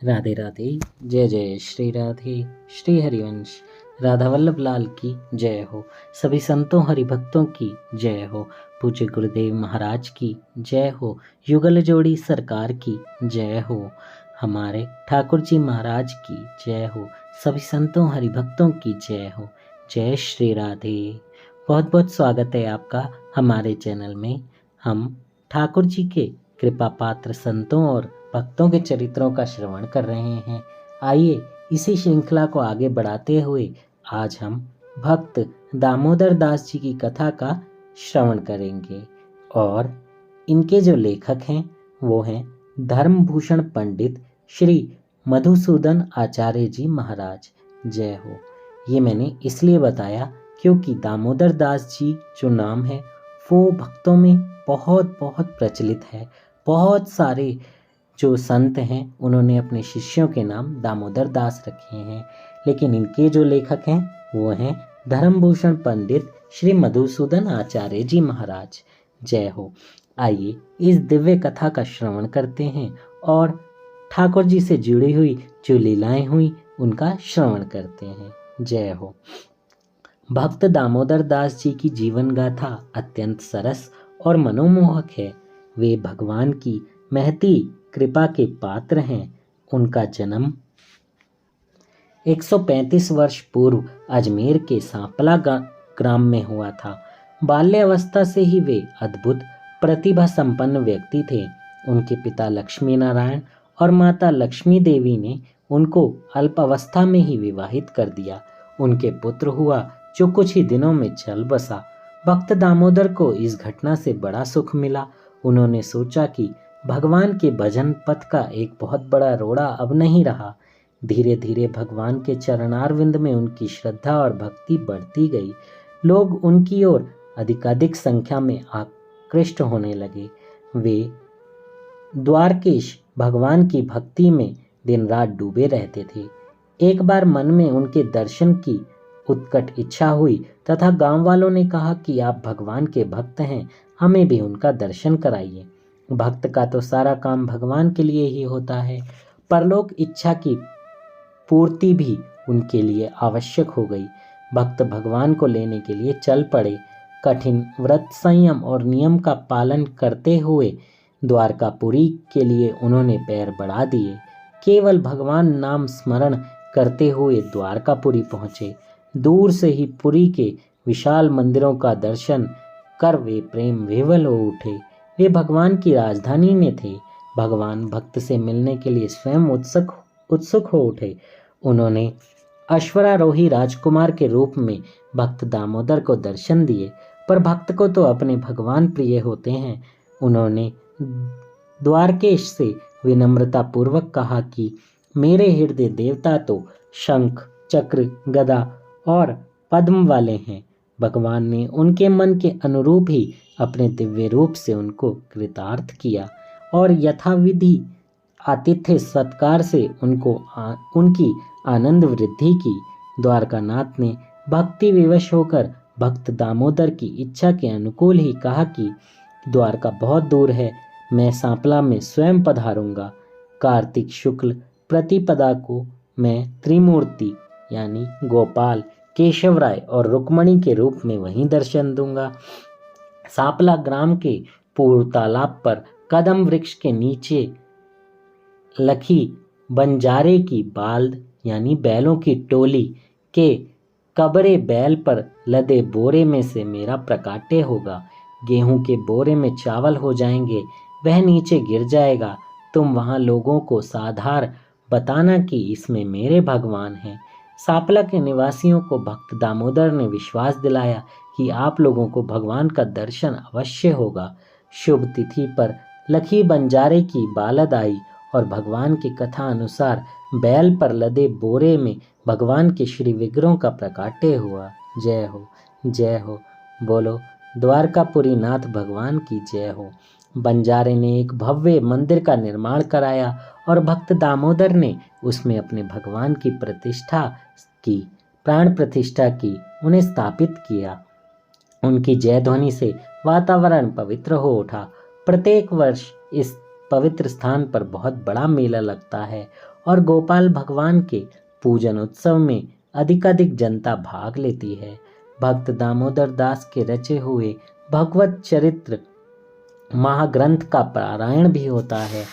राधे राधे। जय जय श्री राधे। श्री हरिवंश। राधा वल्लभ लाल की जय हो। सभी संतों हरिभक्तों की जय हो। पूज्य गुरुदेव महाराज की जय हो। युगल जोड़ी सरकार की जय हो। हमारे ठाकुर जी महाराज की जय हो। सभी संतों हरिभक्तों की जय हो। जय श्री राधे। बहुत बहुत स्वागत है आपका हमारे चैनल में। हम ठाकुर जी के कृपा पात्र संतों और भक्तों के चरित्रों का श्रवण कर रहे हैं। आइए इसी श्रृंखला को आगे बढ़ाते हुए आज हम भक्त दामोदर दास जी की कथा का श्रवण करेंगे और इनके जो लेखक हैं वो हैं धर्मभूषण पंडित श्री मधुसूदन आचार्य जी महाराज। जय हो। ये मैंने इसलिए बताया क्योंकि दामोदर दास जी जो नाम है वो भक्तों में बहुत बहुत प्रचलित है। बहुत सारे जो संत हैं उन्होंने अपने शिष्यों के नाम दामोदर दास रखे हैं, लेकिन इनके जो लेखक हैं वो हैं धर्मभूषण पंडित श्री मधुसूदन आचार्य जी महाराज। जय हो। आइए इस दिव्य कथा का श्रवण करते हैं और ठाकुर जी से जुड़ी हुई जो लीलाएं हुई उनका श्रवण करते हैं। जय हो। भक्त दामोदर दास जी की जीवन गाथा अत्यंत सरस और मनोमोहक है। वे भगवान की महती कृपा के पात्र हैं। उनका जन्म 135 वर्ष पूर्व अजमेर के सांपला ग्राम में हुआ था। बाल्यावस्था से ही वे अद्भुत प्रतिभा संपन्न व्यक्ति थे। उनके पिता लक्ष्मी नारायण और माता लक्ष्मी देवी ने उनको अल्पावस्था में ही विवाहित कर दिया। उनके पुत्र हुआ जो कुछ ही दिनों में चल बसा। भक्त दामोदर को इस घटना से बड़ा सुख मिला। उन्होंने सोचा कि भगवान के भजन पथ का एक बहुत बड़ा रोड़ा अब नहीं रहा। धीरे धीरे भगवान के चरणारविंद में उनकी श्रद्धा और भक्ति बढ़ती गई। लोग उनकी ओर अधिकाधिक संख्या में आकृष्ट होने लगे। वे द्वारकेश भगवान की भक्ति में दिन रात डूबे रहते थे। एक बार मन में उनके दर्शन की उत्कट इच्छा हुई तथा गांव वालों ने कहा कि आप भगवान के भक्त हैं, हमें भी उनका दर्शन कराइए। भक्त का तो सारा काम भगवान के लिए ही होता है। परलोक इच्छा की पूर्ति भी उनके लिए आवश्यक हो गई। भक्त भगवान को लेने के लिए चल पड़े। कठिन व्रत संयम और नियम का पालन करते हुए द्वारकापुरी के लिए उन्होंने पैर बढ़ा दिए। केवल भगवान नाम स्मरण करते हुए द्वारकापुरी पहुँचे। दूर से ही पुरी के विशाल मंदिरों का दर्शन कर वे प्रेम विह्वल हो उठे। वे भगवान की राजधानी में थे। भगवान भक्त से मिलने के लिए स्वयं उत्सुक हो उठे। उन्होंने अश्वरारोही राजकुमार के रूप में भक्त दामोदर को दर्शन दिए, पर भक्त को तो अपने भगवान प्रिय होते हैं। उन्होंने द्वारकेश से विनम्रता पूर्वक कहा कि मेरे हृदय देवता तो शंख चक्र गदा और पद्म वाले हैं। भगवान ने उनके मन के अनुरूप ही अपने दिव्य रूप से उनको कृतार्थ किया और यथाविधि आतिथ्य सत्कार से उनकी आनंद वृद्धि की। द्वारकानाथ ने भक्ति विवश होकर भक्त दामोदर की इच्छा के अनुकूल ही कहा कि द्वारका बहुत दूर है, मैं सांपला में स्वयं पधारूंगा। कार्तिक शुक्ल प्रतिपदा को मैं त्रिमूर्ति यानी गोपाल, केशवराय और रुक्मणी के रूप में वहीं दर्शन दूंगा। सांपला ग्राम के पूर्व तालाब पर कदम वृक्ष के नीचे लखी बंजारे की बाल्द यानी बैलों की टोली के कबरे बैल पर लदे बोरे में से मेरा प्रकाट्य होगा। गेहूं के बोरे में चावल हो जाएंगे, वह नीचे गिर जाएगा। तुम वहां लोगों को साधार बताना कि इसमें मेरे भगवान हैं। सांपला के निवासियों को भक्त दामोदर ने विश्वास दिलाया कि आप लोगों को भगवान का दर्शन अवश्य होगा। शुभ तिथि पर लखी बंजारे की बालद आई और भगवान की कथा अनुसार बैल पर लदे बोरे में भगवान के श्री विग्रहों का प्रकाट्य हुआ। जय हो, जय हो। बोलो द्वारकापुरी नाथ भगवान की जय हो। बंजारे ने एक भव्य मंदिर का निर्माण कराया और भक्त दामोदर ने उसमें अपने भगवान की प्राण प्रतिष्ठा की, उन्हें स्थापित किया। उनकी जय ध्वनि से वातावरण पवित्र हो उठा। प्रत्येक वर्ष इस पवित्र स्थान पर बहुत बड़ा मेला लगता है और गोपाल भगवान के पूजन उत्सव में अधिकाधिक जनता भाग लेती है। भक्त दामोदर दास के रचे हुए भगवत चरित्र महाग्रंथ का पारायण भी होता है।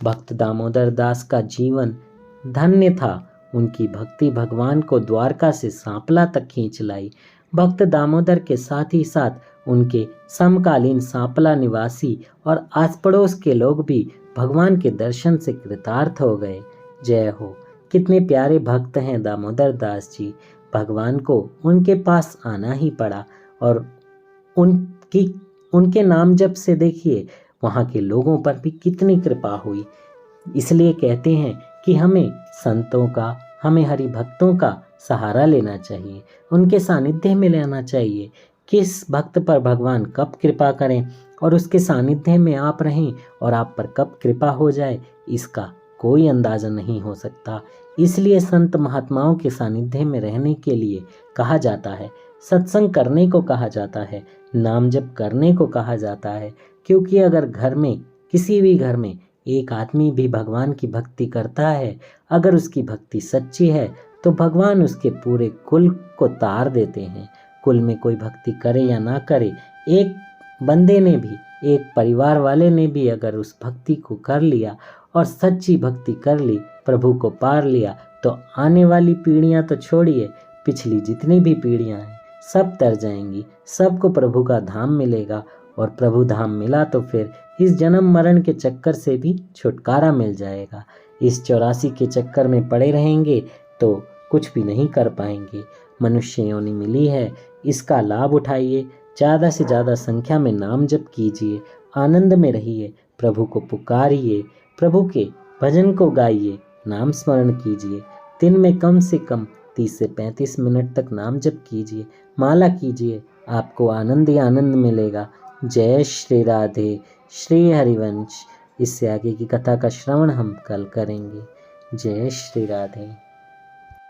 भक्त दामोदर दास का जीवन धन्य था। उनकी भक्ति भगवान को द्वारका से सांपला तक खींच लाई। भक्त दामोदर के साथ ही साथ उनके समकालीन सांपला निवासी और आस पड़ोस के लोग भी भगवान के दर्शन से कृतार्थ हो गए। जय हो। कितने प्यारे भक्त हैं दामोदर दास जी। भगवान को उनके पास आना ही पड़ा और उनके नाम जप से देखिए वहाँ के लोगों पर भी कितनी कृपा हुई। इसलिए कहते हैं कि हमें संतों का, हमें हरि भक्तों का सहारा लेना चाहिए, उनके सानिध्य में लेना चाहिए। किस भक्त पर भगवान कब कृपा करें और उसके सानिध्य में आप रहें और आप पर कब कृपा हो जाए, इसका कोई अंदाज़ा नहीं हो सकता। इसलिए संत महात्माओं के सानिध्य में रहने के लिए कहा जाता है, सत्संग करने को कहा जाता है, नाम जप करने को कहा जाता है। क्योंकि अगर घर में, किसी भी घर में एक आदमी भी भगवान की भक्ति करता है, अगर उसकी भक्ति सच्ची है, तो भगवान उसके पूरे कुल को तार देते हैं। कुल में कोई भक्ति करे या ना करे, एक बंदे ने भी, एक परिवार वाले ने भी अगर उस भक्ति को कर लिया और सच्ची भक्ति कर ली, प्रभु को पार लिया, तो आने वाली पीढ़ियां तो छोड़िए, पिछली जितनी भी पीढ़ियां हैं सब तर जाएंगी, सबको प्रभु का धाम मिलेगा। और प्रभु धाम मिला तो फिर इस जन्म मरण के चक्कर से भी छुटकारा मिल जाएगा। इस 84 के चक्कर में पड़े रहेंगे तो कुछ भी नहीं कर पाएंगे। मनुष्य योनि मिली है, इसका लाभ उठाइए, ज़्यादा से ज़्यादा संख्या में नाम जप कीजिए, आनंद में रहिए, प्रभु को पुकारिए, प्रभु के भजन को गाइए, नाम स्मरण कीजिए। दिन में कम से कम 30 से 35 मिनट तक नाम जप कीजिए, माला कीजिए, आपको आनंद ही आनंद मिलेगा। जय श्री राधे। श्री हरिवंश। इससे आगे की कथा का श्रवण हम कल करेंगे। जय श्री राधे।